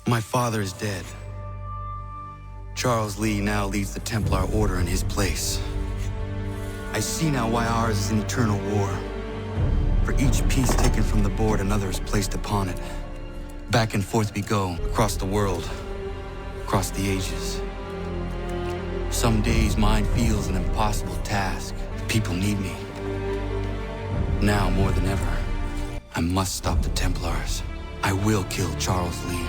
My father is dead. Charles Lee now leads the Templar Order in his place. I see now why ours is an eternal war. For each piece taken from the board, another is placed upon it. Back and forth we go, across the world, across the ages. Some days mine feels an impossible task. People need me. Now more than ever, I must stop the Templars. I will kill Charles Lee.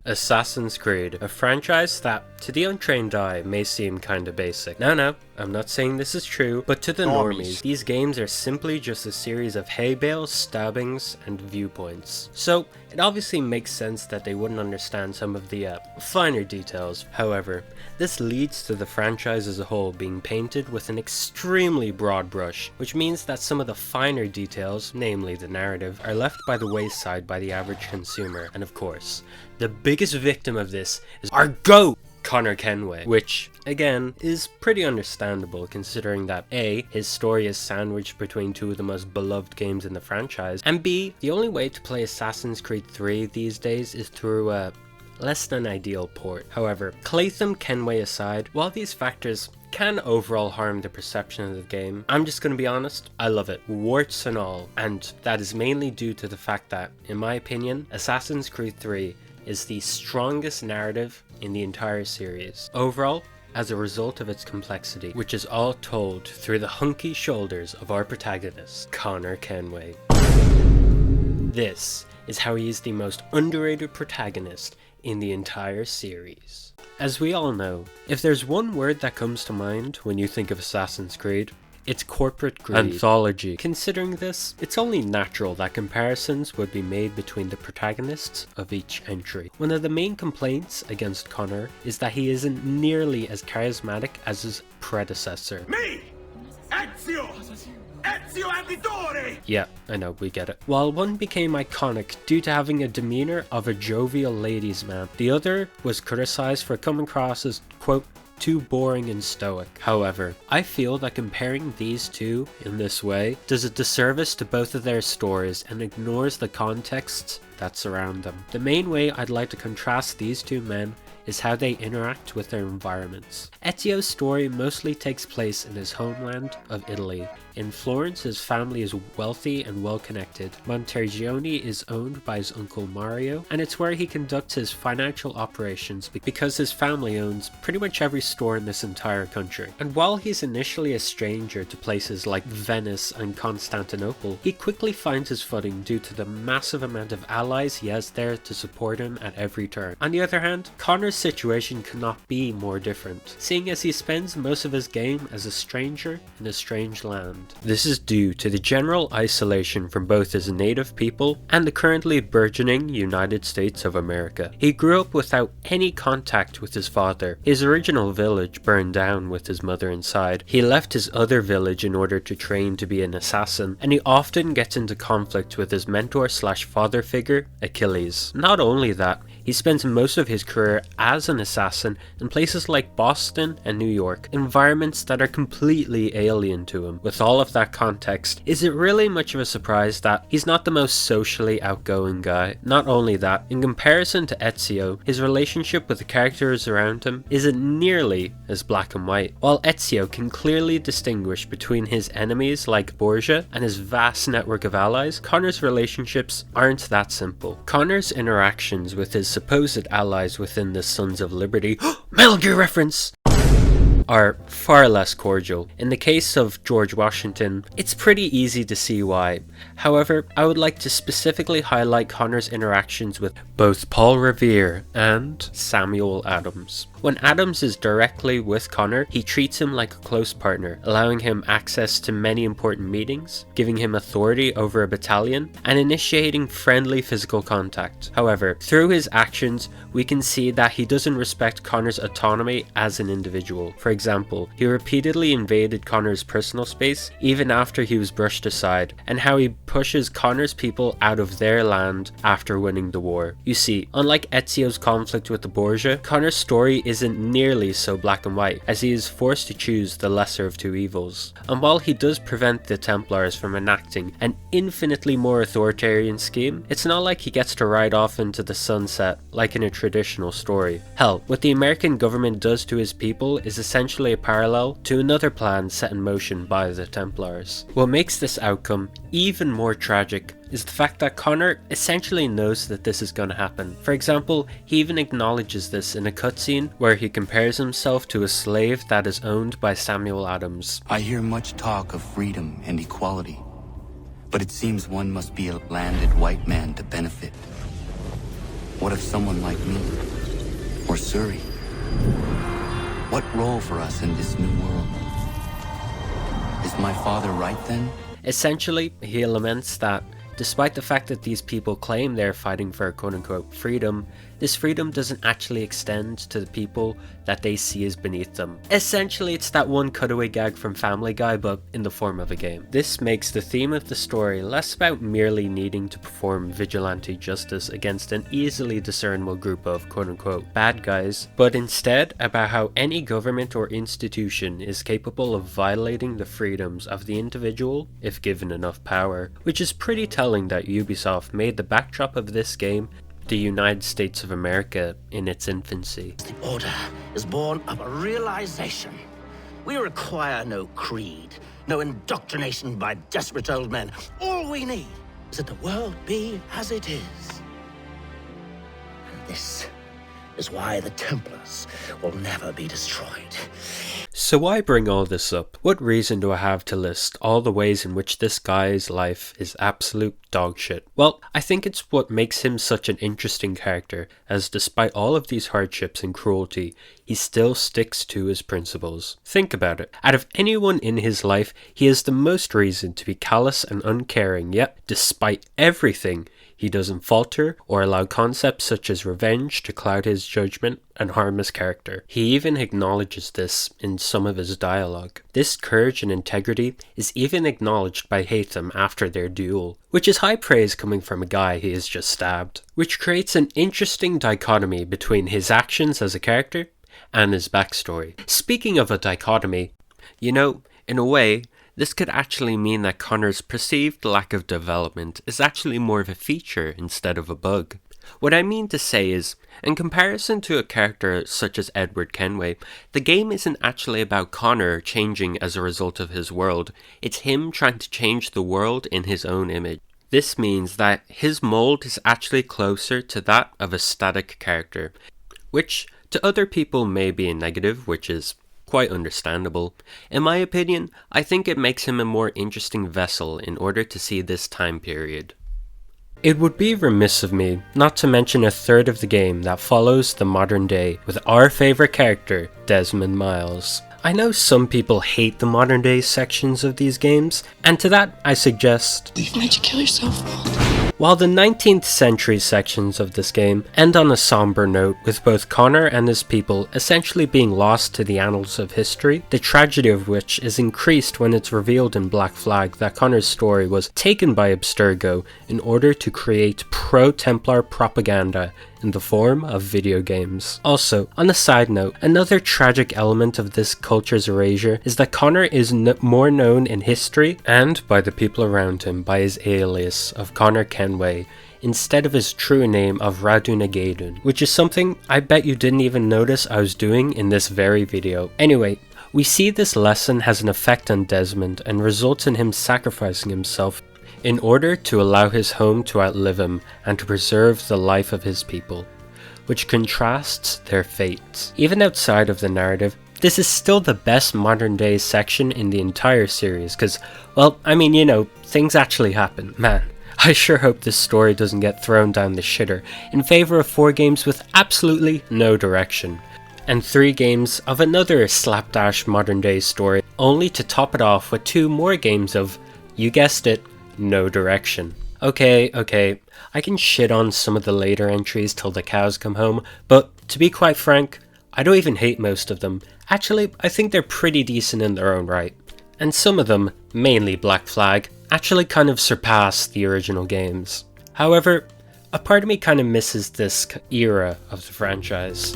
Assassin's Creed, a franchise that, to the untrained eye, may seem kinda basic. No, I'm not saying this is true, but to the normies, these games are simply just a series of hay bales, stabbings, and viewpoints. So, it obviously makes sense that they wouldn't understand some of the finer details. However, this leads to the franchise as a whole being painted with an extremely broad brush, which means that some of the finer details, namely the narrative, are left by the wayside by the average consumer. And of course, the biggest victim of this is our GOAT, Connor Kenway, which, again, is pretty understandable considering that A, his story is sandwiched between two of the most beloved games in the franchise, and B, the only way to play Assassin's Creed 3 these days is through a less than ideal port. However, Clatham Kenway aside, while these factors can overall harm the perception of the game, I'm just gonna be honest, I love it, warts and all, and that is mainly due to the fact that, in my opinion, Assassin's Creed 3 is the strongest narrative in the entire series. Overall, as a result of its complexity, which is all told through the hunky shoulders of our protagonist, Connor Kenway. This is how he is the most underrated protagonist in the entire series. As we all know, if there's one word that comes to mind when you think of Assassin's Creed, it's corporate greed. Anthology. Considering this, it's only natural that comparisons would be made between the protagonists of each entry. One of the main complaints against Connor is that he isn't nearly as charismatic as his predecessor. Me! Ezio! Ezio Auditore! Yeah, I know, we get it. While one became iconic due to having a demeanor of a jovial ladies' man, the other was criticized for coming across as, quote, too boring and stoic. However, I feel that comparing these two in this way does a disservice to both of their stories and ignores the contexts that surround them. The main way I'd like to contrast these two men is how they interact with their environments. Ezio's story mostly takes place in his homeland of Italy. In Florence, his family is wealthy and well-connected. Montergione is owned by his uncle Mario, and it's where he conducts his financial operations because his family owns pretty much every store in this entire country. And while he's initially a stranger to places like Venice and Constantinople, he quickly finds his footing due to the massive amount of allies he has there to support him at every turn. On the other hand, Connor's situation could not be more different, seeing as he spends most of his game as a stranger in a strange land. This is due to the general isolation from both his native people and the currently burgeoning United States of America. He grew up without any contact with his father. His original village burned down with his mother inside. He left his other village in order to train to be an assassin, and he often gets into conflict with his mentor slash father figure, Achilles. Not only that, he spends most of his career as an assassin in places like Boston and New York, environments that are completely alien to him. With all of that context, is it really much of a surprise that he's not the most socially outgoing guy? Not only that, in comparison to Ezio, his relationship with the characters around him isn't nearly as black and white. While Ezio can clearly distinguish between his enemies like Borgia and his vast network of allies, Connor's relationships aren't that simple. Connor's interactions with his supposed allies within the Sons of Liberty Metal Gear reference! Are far less cordial. In the case of George Washington, it's pretty easy to see why. However, I would like to specifically highlight Connor's interactions with both Paul Revere and Samuel Adams. When Adams is directly with Connor, he treats him like a close partner, allowing him access to many important meetings, giving him authority over a battalion, and initiating friendly physical contact. However, through his actions, we can see that he doesn't respect Connor's autonomy as an individual. For example, he repeatedly invaded Connor's personal space even after he was brushed aside, and how he pushes Connor's people out of their land after winning the war. You see, unlike Ezio's conflict with the Borgia, Connor's story isn't nearly so black and white, as he is forced to choose the lesser of two evils. And while he does prevent the Templars from enacting an infinitely more authoritarian scheme, it's not like he gets to ride off into the sunset like in a traditional story. Hell, what the American government does to his people is essentially a parallel to another plan set in motion by the Templars. What makes this outcome even more tragic is the fact that Connor essentially knows that this is going to happen. For example, he even acknowledges this in a cutscene where he compares himself to a slave that is owned by Samuel Adams. I hear much talk of freedom and equality, but it seems one must be a landed white man to benefit. What if someone like me, or Suri? What role for us in this new world? Is my father right then? Essentially, he laments that despite the fact that these people claim they're fighting for quote-unquote freedom, this freedom doesn't actually extend to the people that they see as beneath them. Essentially, it's that one cutaway gag from Family Guy, but in the form of a game. This makes the theme of the story less about merely needing to perform vigilante justice against an easily discernible group of quote-unquote bad guys, but instead about how any government or institution is capable of violating the freedoms of the individual if given enough power, which is pretty telling that Ubisoft made the backdrop of this game the United States of America in its infancy. The Order is born of a realization. We require no creed, no indoctrination by desperate old men. All we need is that the world be as it is. And this is why the Templars will never be destroyed. So why bring all this up? What reason do I have to list all the ways in which this guy's life is absolute dog shit? Well, I think it's what makes him such an interesting character, as despite all of these hardships and cruelty, he still sticks to his principles. Think about it. Out of anyone in his life, he has the most reason to be callous and uncaring, yet despite everything, he doesn't falter or allow concepts such as revenge to cloud his judgment and harm his character. He even acknowledges this in some of his dialogue. This courage and integrity is even acknowledged by Haytham after their duel, which is high praise coming from a guy he has just stabbed, which creates an interesting dichotomy between his actions as a character and his backstory. Speaking of a dichotomy, you know, in a way, this could actually mean that Connor's perceived lack of development is actually more of a feature instead of a bug. What I mean to say is, in comparison to a character such as Edward Kenway, the game isn't actually about Connor changing as a result of his world, it's him trying to change the world in his own image. This means that his mold is actually closer to that of a static character, which to other people may be a negative, which is quite understandable. In my opinion, I think it makes him a more interesting vessel in order to see this time period. It would be remiss of me not to mention a third of the game that follows the modern day with our favourite character, Desmond Miles. I know some people hate the modern day sections of these games, and to that I suggest, You've made you kill yourself. while the 19th century sections of this game end on a somber note, with both Connor and his people essentially being lost to the annals of history, the tragedy of which is increased when it's revealed in Black Flag that Connor's story was taken by Abstergo in order to create pro-Templar propaganda in the form of video games. Also, on a side note, another tragic element of this culture's erasure is that Connor is more known in history and by the people around him by his alias of Connor Kenway instead of his true name of Radunagedun, which is something I bet you didn't even notice I was doing in this very video. Anyway, we see this lesson has an effect on Desmond and results in him sacrificing himself in order to allow his home to outlive him and to preserve the life of his people, which contrasts their fates. Even outside of the narrative, this is still the best modern day section in the entire series, because, well, I mean, you know, things actually happen. Man, I sure hope this story doesn't get thrown down the shitter in favor of 4 games with absolutely no direction, and 3 games of another slapdash modern day story, only to top it off with 2 more games of, you guessed it, no direction. Okay, I can shit on some of the later entries till the cows come home, but to be quite frank, I don't even hate most of them. Actually, I think they're pretty decent in their own right. And some of them, mainly Black Flag, actually kind of surpass the original games. However, a part of me kind of misses this era of the franchise.